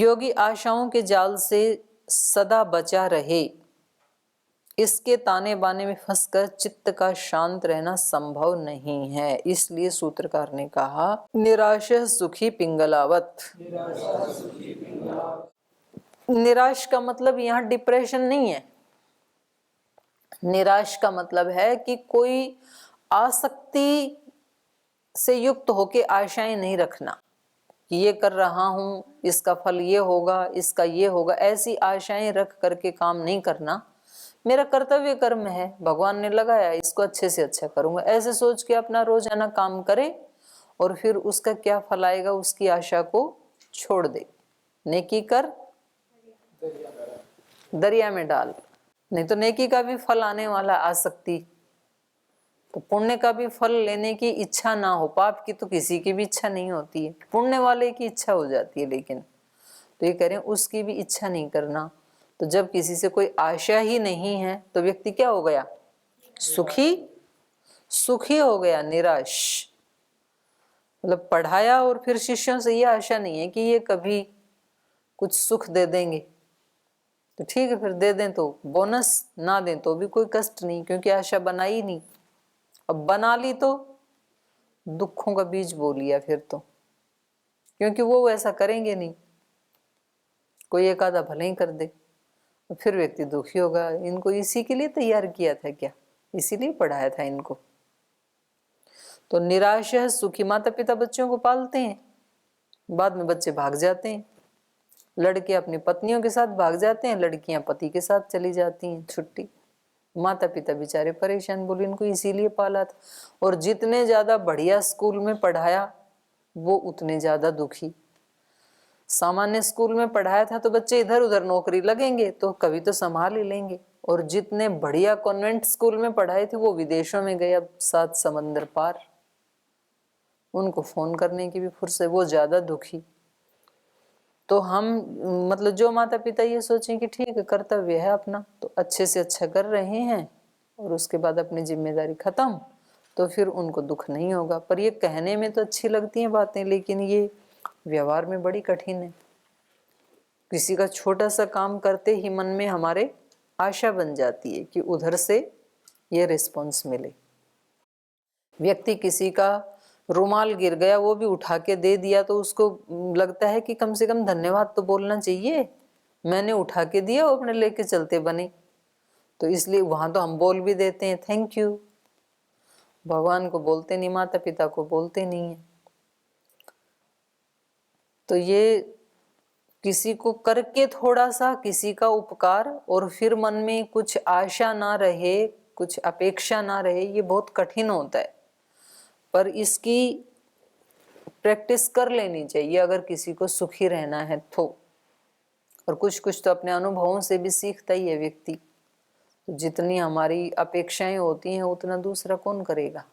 योगी आशाओं के जाल से सदा बचा रहे, इसके ताने बाने में फंसकर चित्त का शांत रहना संभव नहीं है। इसलिए सूत्रकार ने कहा निराश सुखी पिंगलावत। निराश का मतलब यहाँ डिप्रेशन नहीं है। निराश का मतलब है कि कोई आसक्ति से युक्त होके आशाएं नहीं रखना कि ये कर रहा हूं, इसका फल ये होगा, इसका ये होगा, ऐसी आशाएं रख करके काम नहीं करना। मेरा कर्तव्य कर्म है, भगवान ने लगाया, इसको अच्छे से अच्छा करूंगा, ऐसे सोच के अपना रोजाना काम करे और फिर उसका क्या फल आएगा उसकी आशा को छोड़ दे। नेकी कर दरिया में डाल, नहीं तो नेकी का भी फल आने वाला, आसक्ति तो पुण्य का भी फल लेने की इच्छा ना हो। पाप की तो किसी की भी इच्छा नहीं होती है, पुण्य वाले की इच्छा हो जाती है, लेकिन तो ये कह रहे हैं उसकी भी इच्छा नहीं करना। तो जब किसी से कोई आशा ही नहीं है तो व्यक्ति क्या हो गया? सुखी हो गया, निराश। मतलब पढ़ाया और फिर शिष्यों से ये आशा नहीं है कि ये कभी कुछ सुख दे देंगे, तो ठीक है फिर दे दें, तो बोनस ना दें तो भी कोई कष्ट नहीं, क्योंकि आशा बनाई नहीं। अब बना ली तो दुखों का बीज बो लिया फिर तो, क्योंकि वो ऐसा करेंगे नहीं, कोई एक आधा भले ही कर दे, तो फिर व्यक्ति दुखी होगा। इनको इसी के लिए तैयार किया था क्या? इसीलिए पढ़ाया था इनको। तो निराश है सुखी। माता पिता बच्चों को पालते हैं, बाद में बच्चे भाग जाते हैं, लड़के अपनी पत्नियों के साथ भाग जाते हैं, लड़कियां पति के साथ चली जाती हैं छुट्टी। माता पिता बेचारे परेशान, बोले इनको इसीलिए पाला था। और जितने ज्यादा बढ़िया स्कूल में पढ़ाया वो उतने ज्यादा दुखी। सामान्य स्कूल में पढ़ाया था तो बच्चे इधर उधर नौकरी लगेंगे तो कभी तो संभाल ही लेंगे, और जितने बढ़िया कॉन्वेंट स्कूल में पढ़ाए थे वो विदेशों में गए, अब 7 समंदर पार, उनको फोन करने की भी फुर्सत, वो ज्यादा दुखी। तो हम मतलब जो माता पिता ये सोचें कि ठीक है कर्तव्य है अपना, तो अच्छे से अच्छा कर रहे हैं और उसके बाद अपनी जिम्मेदारी खत्म, तो फिर उनको दुख नहीं होगा। पर ये कहने में तो अच्छी लगती हैं बातें, लेकिन ये व्यवहार में बड़ी कठिन है। किसी का छोटा सा काम करते ही मन में हमारे आशा बन जाती है कि उधर से ये रिस्पॉन्स मिले। व्यक्ति किसी का रुमाल गिर गया, वो भी उठा के दे दिया, तो उसको लगता है कि कम से कम धन्यवाद तो बोलना चाहिए, मैंने उठा के दिया, वो अपने लेके चलते बने। तो इसलिए वहां तो हम बोल भी देते हैं थैंक यू, भगवान को बोलते नहीं, माता पिता को बोलते नहीं है। तो ये किसी को करके थोड़ा सा किसी का उपकार और फिर मन में कुछ आशा ना रहे, कुछ अपेक्षा ना रहे, ये बहुत कठिन होता है। पर इसकी प्रैक्टिस कर लेनी चाहिए अगर किसी को सुखी रहना है तो। और कुछ कुछ तो अपने अनुभवों से भी सीखता ही है व्यक्ति। तो जितनी हमारी अपेक्षाएं होती हैं उतना दूसरा कौन करेगा?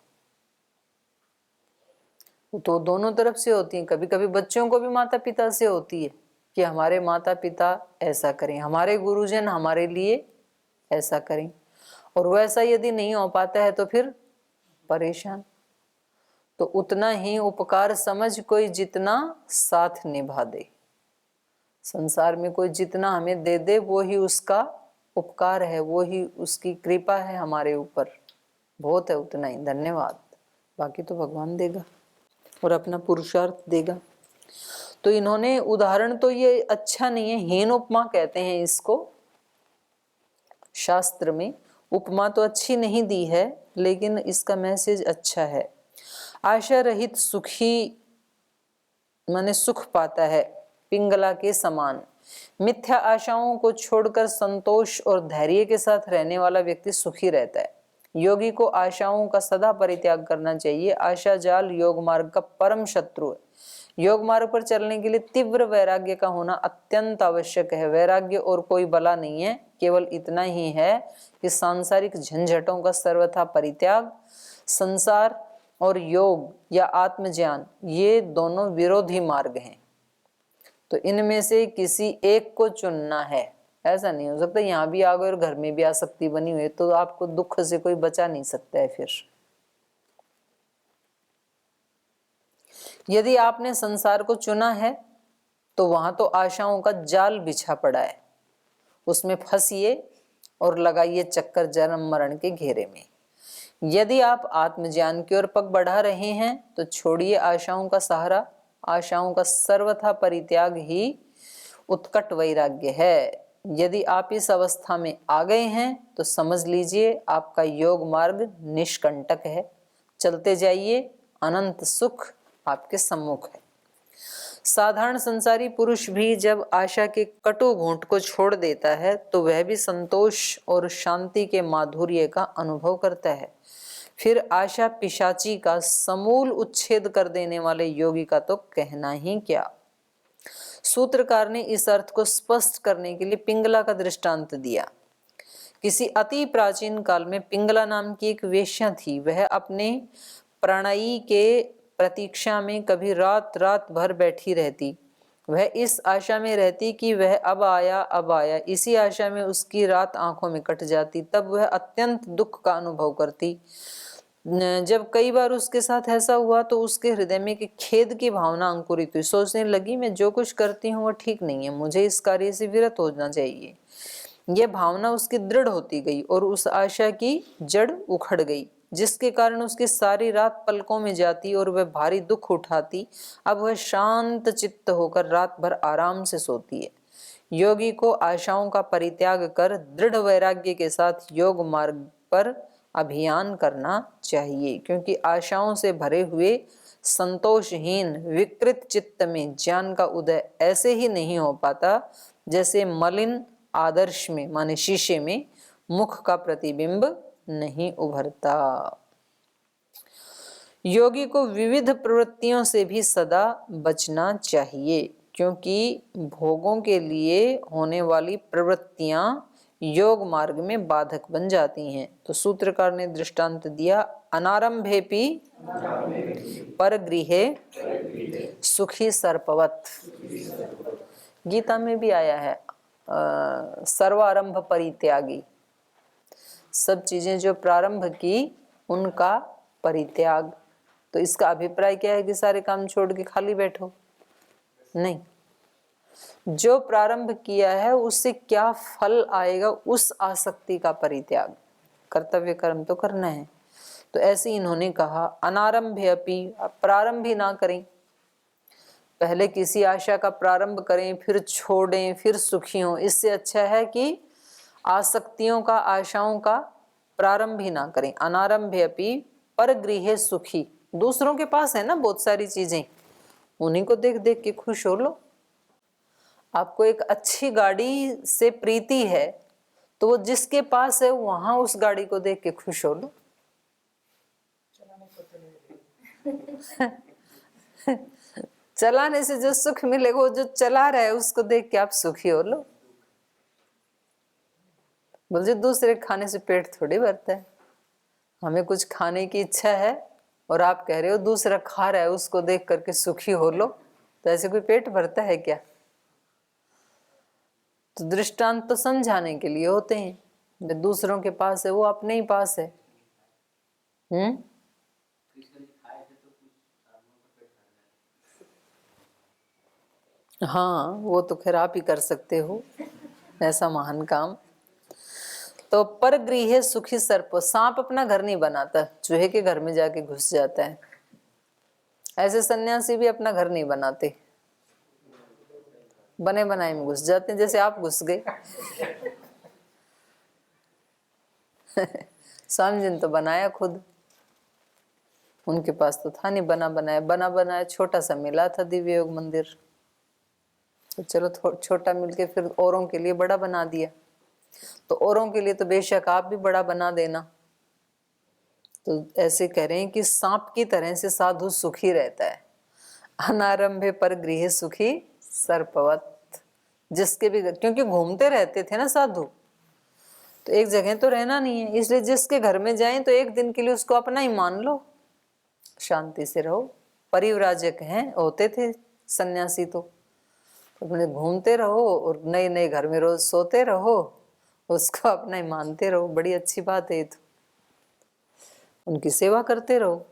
तो दोनों तरफ से होती हैं। कभी कभी बच्चों को भी माता पिता से होती है कि हमारे माता पिता ऐसा करें, हमारे गुरुजन हमारे लिए ऐसा करें, और वैसा यदि नहीं हो पाता है तो फिर परेशान। तो उतना ही उपकार समझ कोई जितना साथ निभा दे। संसार में कोई जितना हमें दे दे वो ही उसका उपकार है, वो ही उसकी कृपा है हमारे ऊपर, बहुत है उतना ही, धन्यवाद। बाकी तो भगवान देगा और अपना पुरुषार्थ देगा। तो इन्होंने उदाहरण तो ये अच्छा नहीं है, हीन उपमा कहते हैं इसको शास्त्र में। उपमा तो अच्छी नहीं दी है, लेकिन इसका मैसेज अच्छा है। आशा रहित सुखी माने सुख पाता है, पिंगला के समान। मिथ्या आशाओं को छोड़कर संतोष और धैर्य के साथ रहने वाला व्यक्ति सुखी रहता है। योगी को आशाओं का सदा परित्याग करना चाहिए। आशा जाल योग मार्ग का परम शत्रु है। योग मार्ग पर चलने के लिए तीव्र वैराग्य का होना अत्यंत आवश्यक है। वैराग्य और कोई बला नहीं है, केवल इतना ही है कि सांसारिक झंझटों का सर्वथा परित्याग। संसार और योग या आत्मज्ञान ये दोनों विरोधी मार्ग हैं, तो इनमें से किसी एक को चुनना है। ऐसा नहीं हो सकता यहाँ भी आ गए और घर में भी आसक्ति बनी हुई है, तो आपको दुख से कोई बचा नहीं सकता है। फिर यदि आपने संसार को चुना है तो वहां तो आशाओं का जाल बिछा पड़ा है, उसमें फंसिए और लगाइए चक्कर जन्म मरण के घेरे में। यदि आप आत्मज्ञान की ओर पग बढ़ा रहे हैं तो छोड़िए आशाओं का सहारा। आशाओं का सर्वथा परित्याग ही उत्कट वैराग्य है। यदि आप इस अवस्था में आ गए हैं तो समझ लीजिए आपका योग मार्ग निष्कंटक है। चलते जाइए, अनंत सुख आपके सम्मुख है। साधारण संसारी पुरुष भी जब आशा के कटु घूंट को छोड़ देता है तो वह भी संतोष और शांति के माधुर्य का अनुभव करता है। फिर आशा पिशाची का समूल उच्छेद कर देने वाले योगी का तो कहना ही क्या। सूत्रकार ने इस अर्थ को स्पष्ट करने के लिए पिंगला का दृष्टांत दिया। किसी अति प्राचीन काल में पिंगला नाम की एक वेश्या थी। वह अपने प्रणयी के प्रतीक्षा में कभी रात रात भर बैठी रहती। वह इस आशा में रहती कि वह अब आया अब आया। इसी आशा में उसकी रात आंखों में कट जाती। तब वह अत्यंत दुख का अनुभव करती। जब कई बार उसके साथ ऐसा हुआ तो उसके हृदय में एक खेद की भावना अंकुरित हुई। सोचने लगी, मैं जो कुछ करती हूँ वह ठीक नहीं है, मुझे इस कार्य से विरत होना चाहिए। यह भावना उसकी दृढ़ होती गई और उस आशा की जड़ उखड़ गई, जिसके कारण उसकी सारी रात पलकों में जाती और वह भारी दुख उठाती। अब वह शांत चित्त होकर रात भर आराम से सोती है। योगी को आशाओं का परित्याग कर दृढ़ वैराग्य के साथ योग मार्ग पर अभियान करना चाहिए, क्योंकि आशाओं से भरे हुए संतोषहीन विकृत चित्त में ज्ञान का उदय ऐसे ही नहीं हो पाता जैसे मलिन आदर्श में माने शीशे में मुख का प्रतिबिंब नहीं उभरता। योगी को विविध प्रवृत्तियों से भी सदा बचना चाहिए, क्योंकि भोगों के लिए होने वाली प्रवृत्तियां योग मार्ग में बाधक बन जाती हैं। तो सूत्रकार ने दृष्टांत दिया, अनारंभेपि परगृहे सुखी सर्पवत। गीता में भी आया है सर्वारंभ परित्यागी। सब चीजें जो प्रारंभ की उनका परित्याग। तो इसका अभिप्राय क्या है कि सारे काम छोड़ के खाली बैठो? नहीं, जो प्रारंभ किया है उससे क्या फल आएगा उस आसक्ति का परित्याग। कर्तव्य कर्म तो करना है। तो ऐसे इन्होंने कहा अनारंभे अपि, प्रारंभ ही ना करें। पहले किसी आशा का प्रारंभ करें, फिर छोड़ें, फिर सुखी हों। इससे अच्छा है कि आसक्तियों का, आशाओं का प्रारंभ ही ना करें। अनारंभे अपि परगृहे सुखी। दूसरों के पास है ना बहुत सारी चीजें, उन्हीं को देख देख के खुश हो लो। आपको एक अच्छी गाड़ी से प्रीति है तो वो जिसके पास है वहां उस गाड़ी को देख के खुश हो लो। चलाने से जो सुख मिलेगा वो जो चला रहा है उसको देख के आप सुखी हो लो। बोले दूसरे खाने से पेट थोड़ी भरता है। हमें कुछ खाने की इच्छा है और आप कह रहे हो दूसरा खा रहा है उसको देख करके सुखी हो लो, तो ऐसे कोई पेट भरता है क्या? तो दृष्टांत तो समझाने के लिए होते हैं। जो दूसरों के पास है वो अपने ही पास है। हाँ, वो तो खैर आप ही कर सकते हो ऐसा महान काम। तो परगृहे सुखी सर्प। सांप अपना घर नहीं बनाता, चूहे के घर में जाके घुस जाता है। ऐसे सन्यासी भी अपना घर नहीं बनाते, बने बनाए में घुस जाते हैं, जैसे आप घुस गए। स्वामी जी ने तो बनाया खुद, उनके पास तो था नहीं बना बनाया छोटा सा मिला था दिव्य योग मंदिर। तो चलो छोटा मिलके फिर औरों के लिए बड़ा बना दिया। तो औरों के लिए तो बेशक आप भी बड़ा बना देना। तो ऐसे कह रहे हैं कि सांप की तरह से साधु सुखी रहता है। अनारंभे पर गृह सुखी सर्पवत। जिसके भी, क्योंकि घूमते रहते थे ना साधु, तो एक जगह तो रहना नहीं है, इसलिए जिसके घर में जाएं तो एक दिन के लिए उसको अपना ही मान लो, शांति से रहो। परिव्राजक हैं होते थे सन्यासी, तो अपने घूमते रहो और नए नए घर में रोज सोते रहो, उसको अपना ही मानते रहो। बड़ी अच्छी बात है ये तो, उनकी सेवा करते रहो।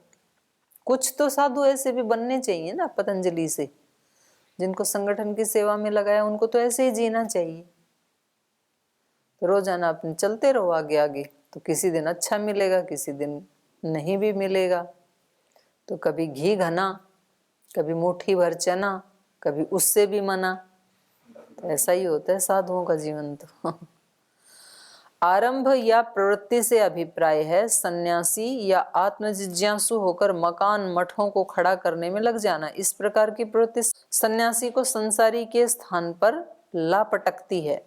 कुछ तो साधु ऐसे भी बनने चाहिए ना पतंजलि से, जिनको संगठन की सेवा में लगाया उनको तो ऐसे ही जीना चाहिए। तो रोजाना अपने चलते रहो आगे आगे, तो किसी दिन अच्छा मिलेगा, किसी दिन नहीं भी मिलेगा। तो कभी घी घना, कभी मुट्ठी भर चना, कभी उससे भी मना। तो ऐसा ही होता है साधुओं का जीवन तो। आरंभ या प्रवृत्ति से अभिप्राय है सन्यासी या आत्मजिज्ञासु होकर मकान मठों को खड़ा करने में लग जाना। इस प्रकार की प्रवृत्ति सन्यासी को संसारी के स्थान पर ला पटकती है।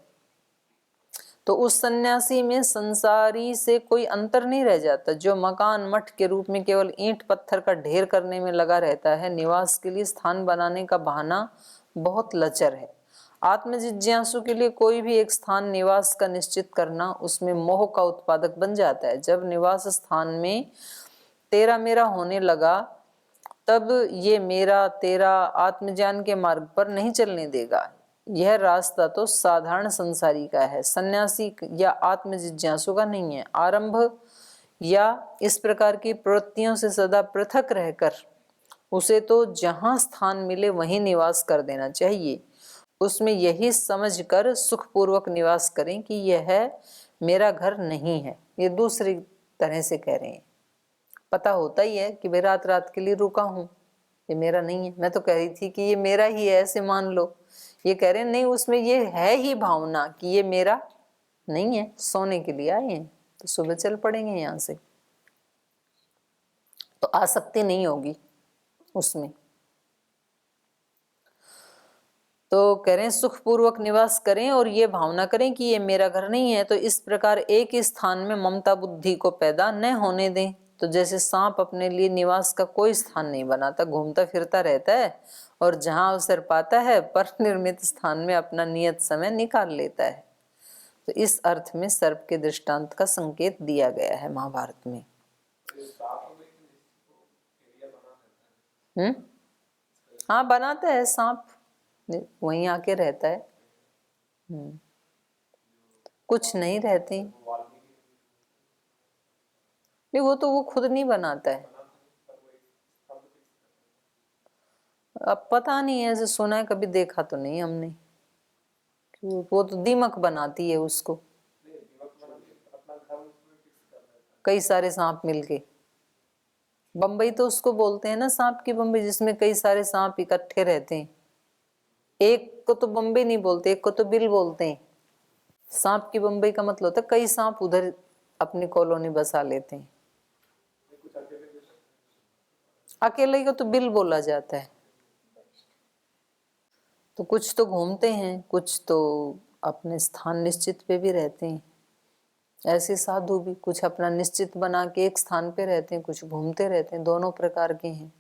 तो उस सन्यासी में संसारी से कोई अंतर नहीं रह जाता। जो मकान मठ के रूप में केवल ईंट पत्थर का ढेर करने में लगा रहता है, निवास के लिए स्थान बनाने का बहाना बहुत लचर है। आत्मजिज्ञासु के लिए कोई भी एक स्थान निवास का निश्चित करना उसमें मोह का उत्पादक बन जाता है। जब निवास स्थान में तेरा मेरा होने लगा, तब ये मेरा तेरा आत्मज्ञान के मार्ग पर नहीं चलने देगा। यह रास्ता तो साधारण संसारी का है, सन्यासी या आत्मजिज्ञासु का नहीं है। आरंभ या इस प्रकार की प्रवृत्तियों से सदा पृथक रहकर उसे तो जहां स्थान मिले वहीं निवास कर देना चाहिए। उसमें यही समझकर सुखपूर्वक निवास करें कि यह मेरा घर नहीं है। ये दूसरी तरह से कह रहे हैं। पता होता ही है कि मैं रात रात के लिए रुका हूं, ये मेरा नहीं है। मैं तो कह रही थी कि ये मेरा ही है, ऐसे मान लो। ये कह रहे हैं नहीं, उसमें ये है ही भावना कि ये मेरा नहीं है। सोने के लिए आए हैं तो सुबह चल पड़ेंगे यहां से, तो आसक्ति नहीं होगी उसमें। तो कह रहे हैं सुखपूर्वक निवास करें और ये भावना करें कि ये मेरा घर नहीं है। तो इस प्रकार एक ही स्थान में ममता बुद्धि को पैदा न होने दें। तो जैसे सांप अपने लिए निवास का कोई स्थान नहीं बनाता, घूमता फिरता रहता है और जहां अवसर पाता है पर निर्मित स्थान में अपना नियत समय निकाल लेता है। तो इस अर्थ में सर्प के दृष्टांत का संकेत दिया गया है महाभारत में। हाँ, बनाता है सांप, वहीं आके रहता है। कुछ नहीं रहते नहीं, वो खुद नहीं बनाता है। अब पता नहीं है, ऐसे सुना है, कभी देखा तो नहीं हमने। वो तो दीमक बनाती है उसको, कई सारे सांप मिलके। बम्बई तो उसको बोलते हैं ना, सांप की बम्बई, जिसमें कई सारे सांप इकट्ठे रहते हैं। एक को तो बम्बई नहीं बोलते, एक को तो बिल बोलते हैं। सांप की बम्बई का मतलब होता है कई सांप उधर अपनी कॉलोनी बसा लेते हैं। अकेले को तो बिल बोला जाता है। तो कुछ तो घूमते हैं, कुछ तो अपने स्थान निश्चित पे भी रहते हैं। ऐसे साधु भी कुछ अपना निश्चित बना के एक स्थान पे रहते हैं, कुछ घूमते रहते हैं। दोनों प्रकार के हैं।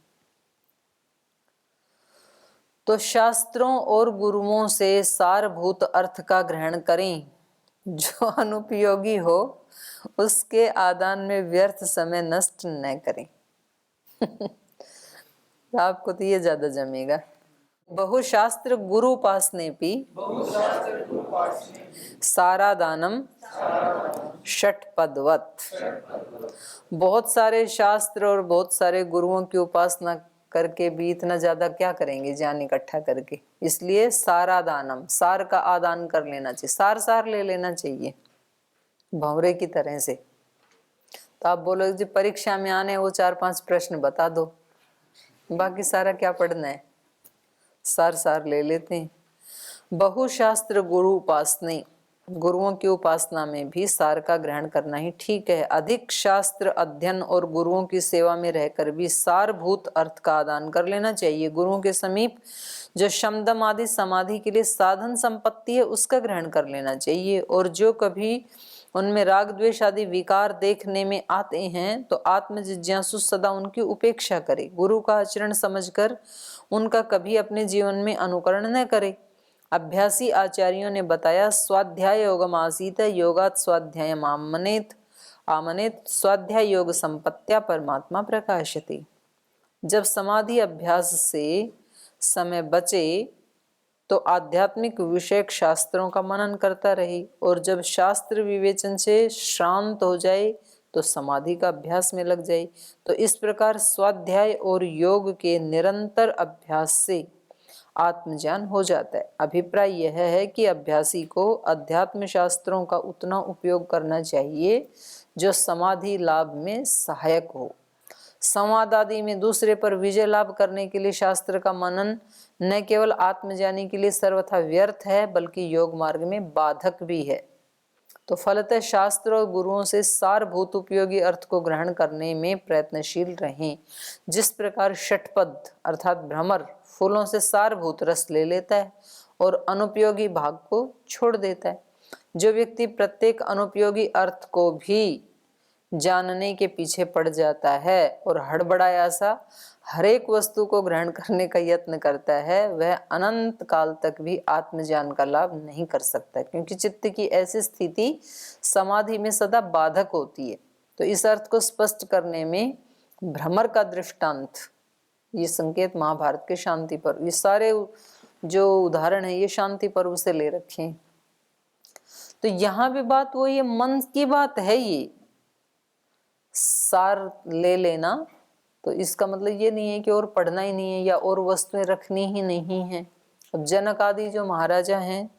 तो शास्त्रों और गुरुओं से सारभूत अर्थ का ग्रहण करें। जो अनुपयोगी हो उसके आदान में व्यर्थ समय नष्ट न करें। आपको तो ये ज्यादा जमेगा। बहुशास्त्र गुरु उपासने भी सारा दानम षटपदवत। बहुत सारे शास्त्र और बहुत सारे गुरुओं की उपासना करके भी इतना ज्यादा क्या करेंगे ज्ञान इकट्ठा करके। इसलिए सारा दानम, सार का आदान कर लेना चाहिए, सार सार ले लेना चाहिए भंवरे की तरह से। तो आप बोलोगे जी परीक्षा में आने वो 4-5 प्रश्न बता दो, बाकी सारा क्या पढ़ना है, सार सार ले लेते हैं। बहुशास्त्र गुरु उपासना, गुरुओं की उपासना में भी सार का ग्रहण करना ही ठीक है। अधिक शास्त्र अध्ययन और गुरुओं की सेवा में रहकर भी सारभूत अर्थ का आदान कर लेना चाहिए। गुरुओं के समीप जो शमदम आदि समाधि के लिए साधन संपत्ति है उसका ग्रहण कर लेना चाहिए। और जो कभी उनमें राग द्वेष आदि विकार देखने में आते हैं तो आत्मजिज्ञासु सदा उनकी उपेक्षा करे। गुरु का आचरण समझकर उनका कभी अपने जीवन में अनुकरण न करे। अभ्यासी आचार्यों ने बताया स्वाध्याय योगम आसीत योगात स्वाध्याय आमनेत आमनेत स्वाध्याय योग संपत्त्या परमात्मा प्रकाशति। जब समाधि अभ्यास से समय बचे तो आध्यात्मिक विषयक शास्त्रों का मनन करता रही, और जब शास्त्र विवेचन से शांत हो जाए तो समाधि का अभ्यास में लग जाए। तो इस प्रकार स्वाध्याय और योग के निरंतर अभ्यास से आत्मज्ञान हो जाता है। अभिप्राय यह है कि अभ्यासी को अध्यात्म शास्त्रों का उतना उपयोग करना चाहिए जो समाधि लाभ में सहायक हो। संवाद आदि में दूसरे पर विजय लाभ करने के लिए शास्त्र का मनन न केवल आत्मज्ञानी के लिए सर्वथा व्यर्थ है बल्कि योग मार्ग में बाधक भी है। तो फलतः शास्त्र और गुरुओं से सारभूत उपयोगी अर्थ को ग्रहण करने में प्रयत्नशील रहें। जिस प्रकार षटपद अर्थात भ्रमर फूलों से सारभूत रस ले लेता है और अनुपयोगी भाग को छोड़ देता है, जो व्यक्ति प्रत्येक अनुपयोगी अर्थ को भी जानने के पीछे पड़ जाता है और हड़बड़ाया सा हरेक वस्तु को ग्रहण करने का यत्न करता है, वह अनंत काल तक भी आत्मज्ञान का लाभ नहीं कर सकता, क्योंकि चित्त की ऐसी स्थिति समाधि में सदा बाधक होती है। तो इस अर्थ को स्पष्ट करने में भ्रमर का दृष्टांत, ये संकेत महाभारत के शांति पर्व, ये सारे जो उदाहरण है ये शांति पर्व से ले रखे हैं। तो यहाँ भी बात वो ये मन की बात है, ये सार ले लेना, तो इसका मतलब ये नहीं है कि और पढ़ना ही नहीं है या और वस्तुएं रखनी ही नहीं है। अब जनक आदि जो महाराजा हैं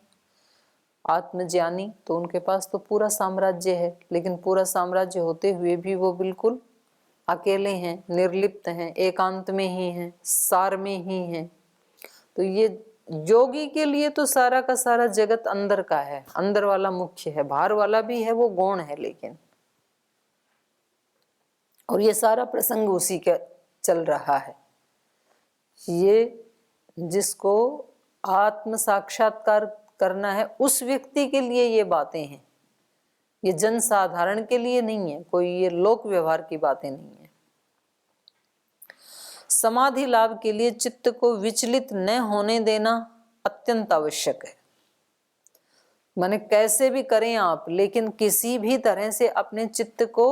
आत्मज्ञानी, तो उनके पास तो पूरा साम्राज्य है, लेकिन पूरा साम्राज्य होते हुए भी वो बिल्कुल अकेले हैं, निर्लिप्त हैं, एकांत में ही हैं, सार में ही हैं। तो ये योगी के लिए तो सारा का सारा जगत अंदर का है, अंदर वाला मुख्य है, बाहर वाला भी है, वो गौण है, लेकिन और ये सारा प्रसंग उसी का चल रहा है। ये जिसको आत्म साक्षात्कार करना है उस व्यक्ति के लिए ये बातें हैं, ये जन साधारण के लिए नहीं है, कोई ये लोक व्यवहार की बातें नहीं है। समाधि लाभ के लिए चित्त को विचलित न होने देना अत्यंत आवश्यक है। माने कैसे भी करें आप, लेकिन किसी भी तरह से अपने चित्त को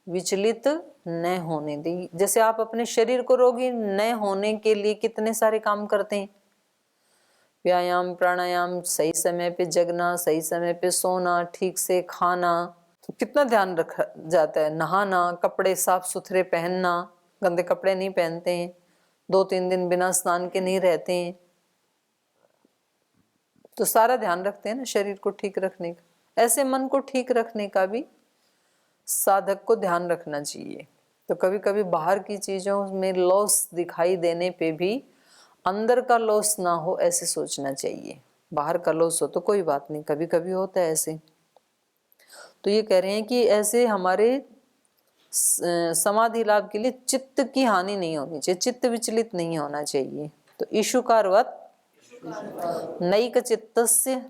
विचलित न होने दें। जैसे आप अपने शरीर को रोगी न होने के लिए कितने सारे काम करते हैं, व्यायाम, प्राणायाम, सही समय पे जगना, सही समय पे सोना, ठीक से खाना, तो कितना ध्यान रखा जाता है, नहाना, कपड़े साफ सुथरे पहनना, गंदे कपड़े नहीं पहनते हैं, 2-3 दिन बिना स्नान के नहीं रहते हैं, तो सारा ध्यान रखते हैं ना शरीर को ठीक रखने का। ऐसे मन को ठीक रखने का भी साधक को ध्यान रखना चाहिए। तो कभी कभी बाहर की चीजों में लॉस दिखाई देने पे भी अंदर का लॉस ना हो ऐसे सोचना चाहिए। बाहर का लॉस हो तो कोई बात नहीं, कभी कभी होता है ऐसे। तो ये कह रहे हैं कि ऐसे हमारे समाधि लाभ के लिए चित्त की हानि नहीं होनी चाहिए, चित्त विचलित नहीं होना चाहिए। तो ईशुकारवत नैक चित्तस्य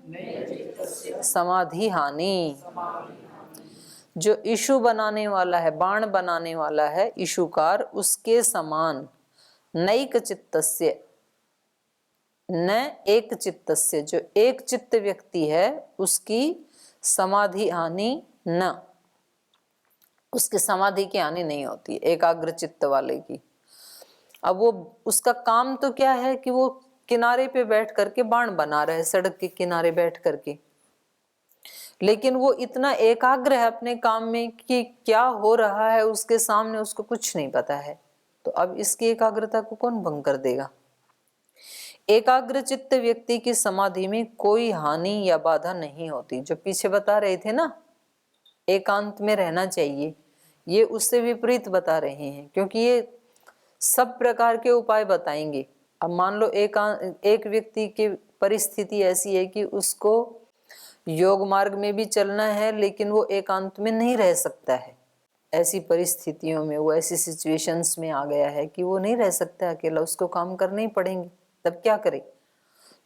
समाधि हानि, जो इशु बनाने वाला है, बाण बनाने वाला है, इशुकार, उसके समान नैक चित्तस्य, न एक चित्तस्य, जो एक चित्त व्यक्ति है उसकी समाधि हानि न, उसकी समाधि की हानि नहीं होती, एकाग्र चित्त वाले की। अब वो उसका काम तो क्या है कि वो किनारे पे बैठ करके बाण बना रहा है, सड़क के किनारे बैठ करके, लेकिन वो इतना एकाग्र है अपने काम में कि क्या हो रहा है उसके सामने उसको कुछ नहीं पता है। तो अब इसकी एकाग्रता को कौन भंग कर देगा। एकाग्र चित्त व्यक्ति की समाधि में कोई हानि या बाधा नहीं होती। जो पीछे बता रहे थे ना एकांत में रहना चाहिए, ये उससे विपरीत बता रहे हैं, क्योंकि ये सब प्रकार के उपाय बताएंगे। अब मान लो एक व्यक्ति की परिस्थिति ऐसी है कि उसको योग मार्ग में भी चलना है लेकिन वो एकांत में नहीं रह सकता है। ऐसी परिस्थितियों में वो ऐसी सिचुएशंस में आ गया है कि वो नहीं रह सकता अकेला, उसको काम करने ही पड़ेंगे। तब क्या करे,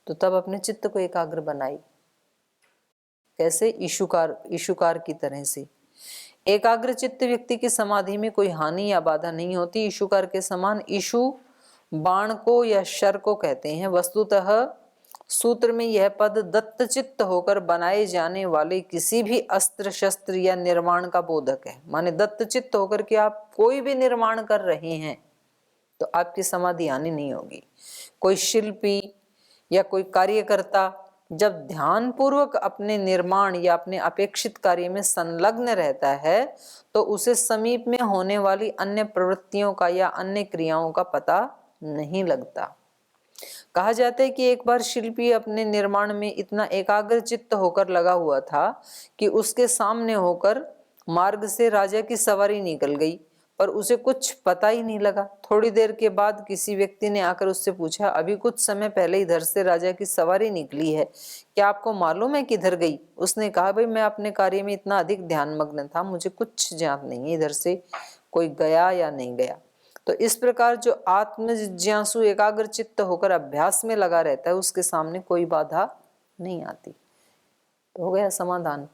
तो तब अपने चित्त को एकाग्र बनाई। कैसे? ईशुकार की तरह से। एकाग्र चित्त व्यक्ति की समाधि में कोई हानि या बाधा नहीं होती। ईशुकार के समान, ईशु बाण को या शर को कहते हैं। वस्तुतः सूत्र में यह पद दत्तचित्त होकर बनाए जाने वाले किसी भी अस्त्र शस्त्र या निर्माण का बोधक है। माने दत्तचित्त होकर के आप कोई भी निर्माण कर रहे हैं तो आपकी समाधि हानि नहीं होगी। कोई शिल्पी या कोई कार्यकर्ता जब ध्यान पूर्वक अपने निर्माण या अपने अपेक्षित कार्य में संलग्न रहता है तो उसे समीप में होने वाली अन्य प्रवृत्तियों का या अन्य क्रियाओं का पता नहीं लगता। कहा जाता है कि एक बार शिल्पी अपने निर्माण में इतना एकाग्र चित्त होकर लगा हुआ था कि उसके सामने होकर मार्ग से राजा की सवारी निकल गई, पर उसे कुछ पता ही नहीं लगा। थोड़ी देर के बाद किसी व्यक्ति ने आकर उससे पूछा, अभी कुछ समय पहले इधर से राजा की सवारी निकली है, क्या आपको मालूम है किधर गई? उसने कहा, भाई मैं अपने कार्य में इतना अधिक ध्यान मग्न था, मुझे कुछ ज्ञात नहीं है इधर से कोई गया या नहीं गया। तो इस प्रकार जो आत्म जिज्ञासु एकाग्र चित्त होकर अभ्यास में लगा रहता है, उसके सामने कोई बाधा नहीं आती। तो हो गया समाधान।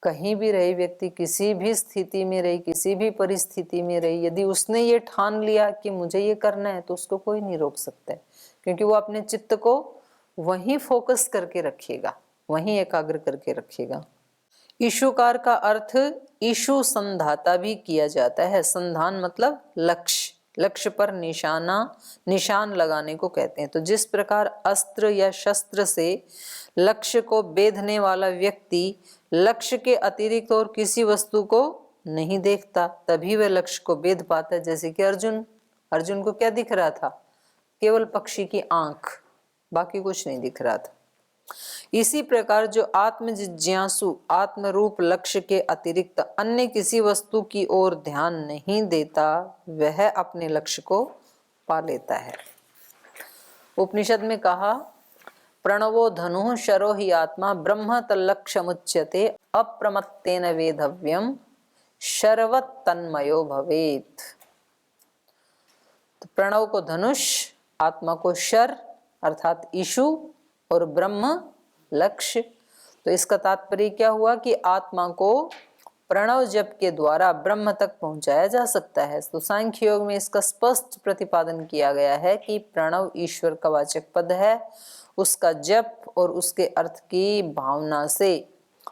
कहीं भी रहे व्यक्ति, किसी भी स्थिति में रही, किसी भी परिस्थिति में रही, यदि उसने ये ठान लिया कि मुझे ये करना है, तो उसको कोई नहीं रोक सकता है, क्योंकि वो अपने चित्त को वहीं फोकस करके रखेगा, वहीं एकाग्र करके रखेगा। ईशुकार का अर्थ ईशु संधाता भी किया जाता है। संधान मतलब लक्ष्य, लक्ष्य पर निशान लगाने को कहते हैं। तो जिस प्रकार अस्त्र या शस्त्र से लक्ष्य को बेधने वाला व्यक्ति लक्ष्य के अतिरिक्त और किसी वस्तु को नहीं देखता, तभी वह लक्ष्य को बेध पाता है। जैसे कि अर्जुन को क्या दिख रहा था? केवल पक्षी की आंख, बाकी कुछ नहीं दिख रहा था। इसी प्रकार जो आत्म जिज्ञासु आत्म रूप लक्ष्य के अतिरिक्त अन्य किसी वस्तु की ओर ध्यान नहीं देता, वह अपने लक्ष्य को पा लेता है। उपनिषद में कहा, प्रणवो धनुः शरो हि आत्मा ब्रह्म तल्लक्ष्यमुच्यते अप्रमत्तेन वेधव्यम शरवत् तन्मयो भवेत्। तो प्रणव को धनुष, आत्मा को शर अर्थात ईशु और ब्रह्म लक्ष्य। तो इसका तात्पर्य क्या हुआ कि आत्मा को प्रणव जप के द्वारा ब्रह्म तक पहुंचाया जा सकता है। तो सांख्य योग में इसका स्पष्ट प्रतिपादन किया गया है कि प्रणव ईश्वर का वाचक पद है, उसका जप और उसके अर्थ की भावना से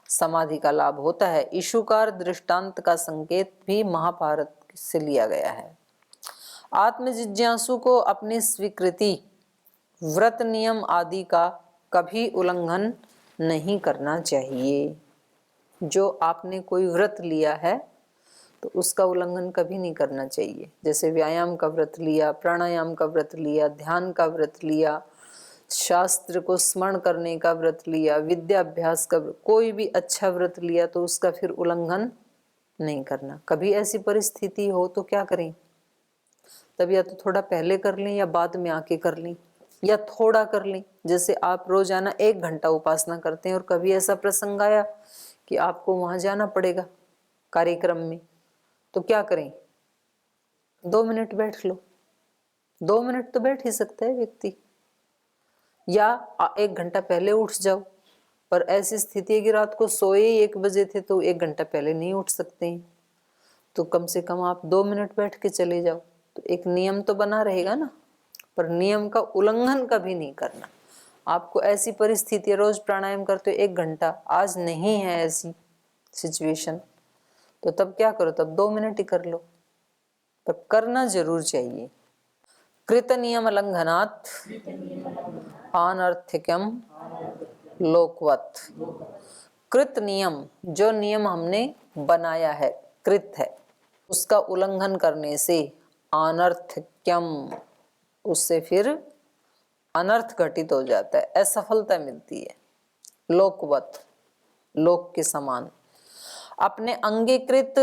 समाधि का लाभ होता है। ईशुकार दृष्टांत का संकेत भी महाभारत से लिया गया है। आत्म जिज्ञासु को अपनी स्वीकृति, व्रत नियम आदि का कभी उल्लंघन नहीं करना चाहिए। जो आपने कोई व्रत लिया है तो उसका उल्लंघन कभी नहीं करना चाहिए। जैसे व्यायाम का व्रत लिया, प्राणायाम का व्रत लिया, ध्यान का व्रत लिया, शास्त्र को स्मरण करने का व्रत लिया, विद्याभ्यास का कोई भी अच्छा व्रत लिया, तो उसका फिर उल्लंघन नहीं करना। कभी ऐसी परिस्थिति हो तो क्या करें? तब या तो थोड़ा पहले कर लें या बाद में आके कर लें, या थोड़ा कर लें। जैसे आप रोजाना 1 घंटा उपासना करते हैं और कभी ऐसा प्रसंग आया कि आपको वहां जाना पड़ेगा कार्यक्रम में, तो क्या करें? 2 मिनट बैठ लो। 2 मिनट तो बैठ ही सकता है व्यक्ति, या 1 घंटा पहले उठ जाओ। पर ऐसी स्थिति है कि रात को सोए 1 बजे थे तो 1 घंटा पहले नहीं उठ सकते हैं, तो कम से कम आप 2 मिनट बैठ के चले जाओ। तो एक नियम तो बना रहेगा ना, पर नियम का उल्लंघन कभी नहीं करना। आपको ऐसी परिस्थिति, रोज प्राणायाम करते हो 1 घंटा, आज नहीं है ऐसी सिचुएशन, तो तब क्या करो? तब 2 मिनट ही कर लो, पर करना जरूर चाहिए। कृत नियम लंघनात् अनर्थक्यम लोकवत्। कृत नियम, जो नियम हमने बनाया है, कृत है, उसका उल्लंघन करने से अनर्थक्यम, उससे फिर अनर्थ घटित हो जाता है, असफलता मिलती है। लोकवत, लोक के समान। अपने अंगीकृत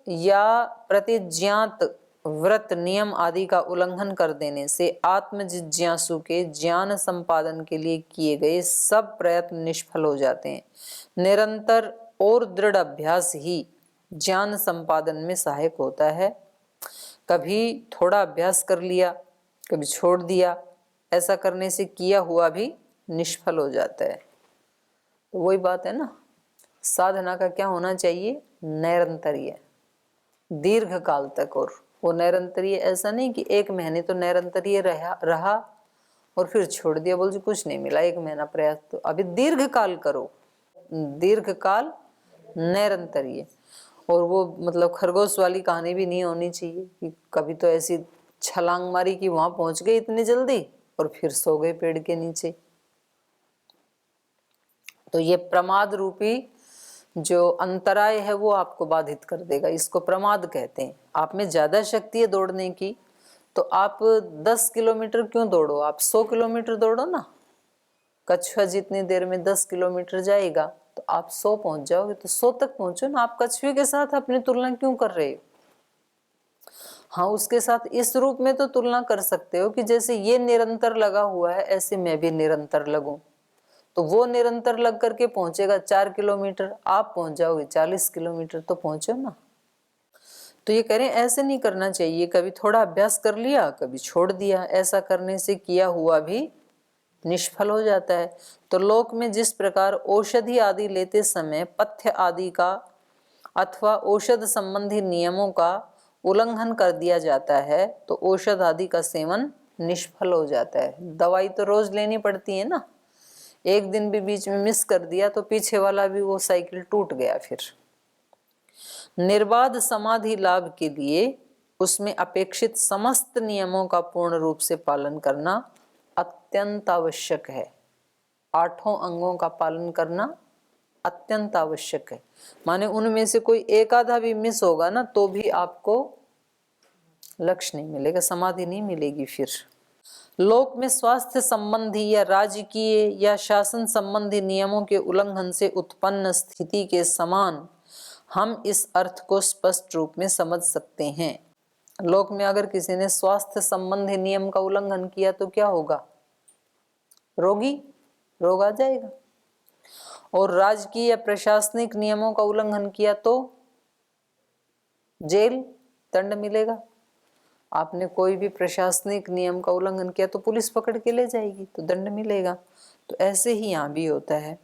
या प्रतिज्ञात व्रत नियम आदि का उल्लंघन कर देने से आत्म जिज्ञासु के ज्ञान संपादन के लिए किए गए सब प्रयत्न निष्फल हो जाते हैं। निरंतर और दृढ़ अभ्यास ही ज्ञान संपादन में सहायक होता है। कभी थोड़ा अभ्यास कर लिया, कभी छोड़ दिया, ऐसा करने से किया हुआ भी निष्फल हो जाता है। तो वही बात है ना, साधना का क्या होना चाहिए? निरंतरीय, दीर्घ काल तक। और वो निरंतरीय ऐसा नहीं कि 1 महीने तो निरंतरीय रहा और फिर छोड़ दिया, बोल कुछ नहीं मिला, 1 महीना प्रयास। तो अभी दीर्घ काल करो, दीर्घ काल निरंतरीय। और वो मतलब खरगोश वाली कहानी भी नहीं होनी चाहिए कि कभी तो ऐसी छलांग मारी कि वहां पहुंच गए इतनी जल्दी और फिर सो गए पेड़ के नीचे। तो ये प्रमाद रूपी जो अंतराय है वो आपको बाधित कर देगा, इसको प्रमाद कहते हैं। आप में ज्यादा शक्ति है दौड़ने की, तो आप 10 किलोमीटर क्यों दौड़ो, आप 100 किलोमीटर दौड़ो ना। कछुआ जितनी देर में 10 किलोमीटर जाएगा तो आप 100 पहुंच जाओगे, तो 100 तक पहुंचो ना। आप कछुए के साथ अपनी तुलना क्यों कर रहे हो? हाँ, उसके साथ इस रूप में तो तुलना कर सकते हो कि जैसे ये निरंतर लगा हुआ है, ऐसे मैं भी निरंतर लगूं। तो वो निरंतर लग करके पहुंचेगा 4 किलोमीटर, आप पहुंच जाओगे 40 किलोमीटर, तो पहुंचो ना। तो ये कह रहे हैं ऐसे नहीं करना चाहिए, कभी थोड़ा अभ्यास कर लिया, कभी छोड़ दिया। ऐसा करने से किया हुआ भी निष्फल हो जाता है। तो लोक में जिस प्रकार औषधि आदि लेते समय पथ्य आदि का अथवा औषध संबंधी नियमों का उल्लंघन कर दिया जाता है, तो औषध आदि का सेवन निष्फल हो जाता है। दवाई तो रोज लेनी पड़ती है ना, एक दिन भी बीच में मिस कर दिया तो पीछे वाला भी वो साइकिल टूट गया। फिर निर्बाध समाधि लाभ के लिए उसमें अपेक्षित समस्त नियमों का पूर्ण रूप से पालन करना अत्यंत आवश्यक है। 8 अंगों का पालन करना अत्यंत आवश्यक है। माने उनमें से कोई एक आधा भी मिस होगा ना तो भी आपको लक्ष्य नहीं मिलेगा, समाधि नहीं मिलेगी। फिर लोक में स्वास्थ्य संबंधी या राजकीय या शासन संबंधी नियमों के उल्लंघन से उत्पन्न स्थिति के समान हम इस अर्थ को स्पष्ट रूप में समझ सकते हैं। लोक में अगर किसी ने स्वास्थ्य संबंधी नियम का उल्लंघन किया तो क्या होगा? रोग आ जाएगा। और राजकीय या प्रशासनिक नियमों का उल्लंघन किया तो जेल, दंड मिलेगा। आपने कोई भी प्रशासनिक नियम का उल्लंघन किया तो पुलिस पकड़ के ले जाएगी, तो दंड मिलेगा। तो ऐसे ही यहाँ भी होता है।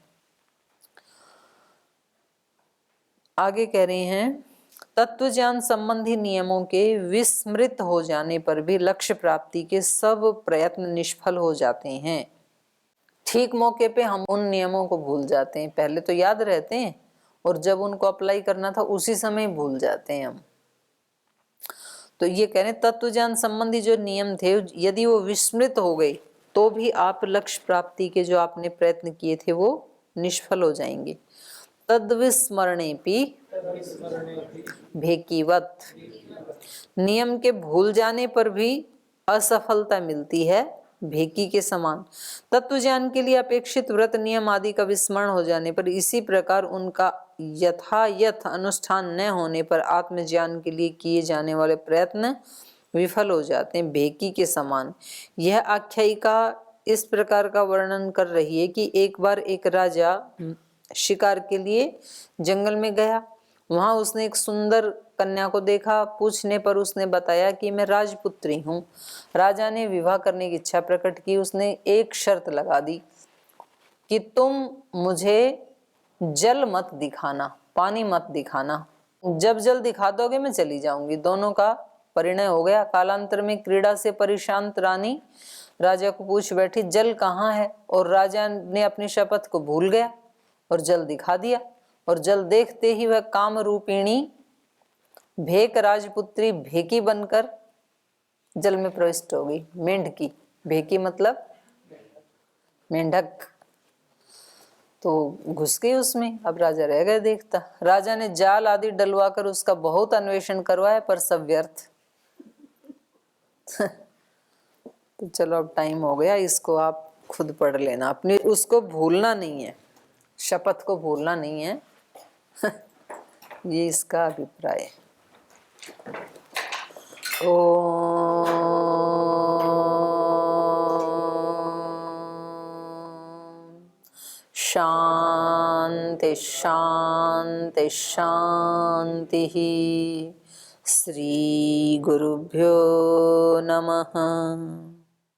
आगे कह रहे हैं तत्व ज्ञान संबंधी नियमों के विस्मृत हो जाने पर भी लक्ष्य प्राप्ति के सब प्रयत्न निष्फल हो जाते हैं। ठीक मौके पे हम उन नियमों को भूल जाते हैं। पहले तो याद रहते हैं और जब उनको अप्लाई करना था उसी समय भूल जाते हैं हम। तो ये कह रहे हैं तत्व ज्ञान संबंधी जो नियम थे यदि वो विस्मृत हो गए तो भी आप लक्ष्य प्राप्ति के जो आपने प्रयत्न किए थे वो निष्फल हो जाएंगे। तद्विस्मरणेपि भेकीवत, नियम के भूल जाने पर भी असफलता मिलती है भेकी के समान। तत्व ज्ञान के लिए अपेक्षित व्रत नियम आदि का विस्मरण हो जाने पर, इसी प्रकार उनका यथायथ अनुष्ठान न होने पर आत्मज्ञान के लिए किए जाने वाले प्रयत्न विफल हो जाते हैं भेकी के समान। यह आख्यायिका इस प्रकार का वर्णन कर रही है कि एक बार एक राजा शिकार के लिए जंगल में गया। वहां उसने एक सुंदर कन्या को देखा। पूछने पर उसने बताया कि मैं राजपुत्री हूँ। राजा ने विवाह करने की इच्छा प्रकट की। उसने एक शर्त लगा दी कि तुम मुझे जल मत दिखाना, पानी मत दिखाना, जब जल दिखा दोगे मैं चली जाऊंगी। दोनों का परिणय हो गया। कालांतर में क्रीड़ा से परेशान रानी राजा को पूछ बैठी जल कहाँ है, और राजा ने अपनी शपथ को भूल गया और जल दिखा दिया। और जल देखते ही वह काम रूपिणी भेक राजपुत्री भेकी बनकर जल में प्रविष्ट हो गई। मेंढकी, भेकी मतलब मेंढक, तो घुस गई उसमें। अब राजा रह गए देखता। राजा ने जाल आदि डलवाकर उसका बहुत अन्वेषण करवाया पर सब व्यर्थ। तो चलो अब टाइम हो गया, इसको आप खुद पढ़ लेना। अपनी उसको भूलना नहीं है, शपथ को भूलना नहीं है। ये इसका अभिप्राय है। ओम शांति शांति शांति। श्री गुरुभ्यो नमः।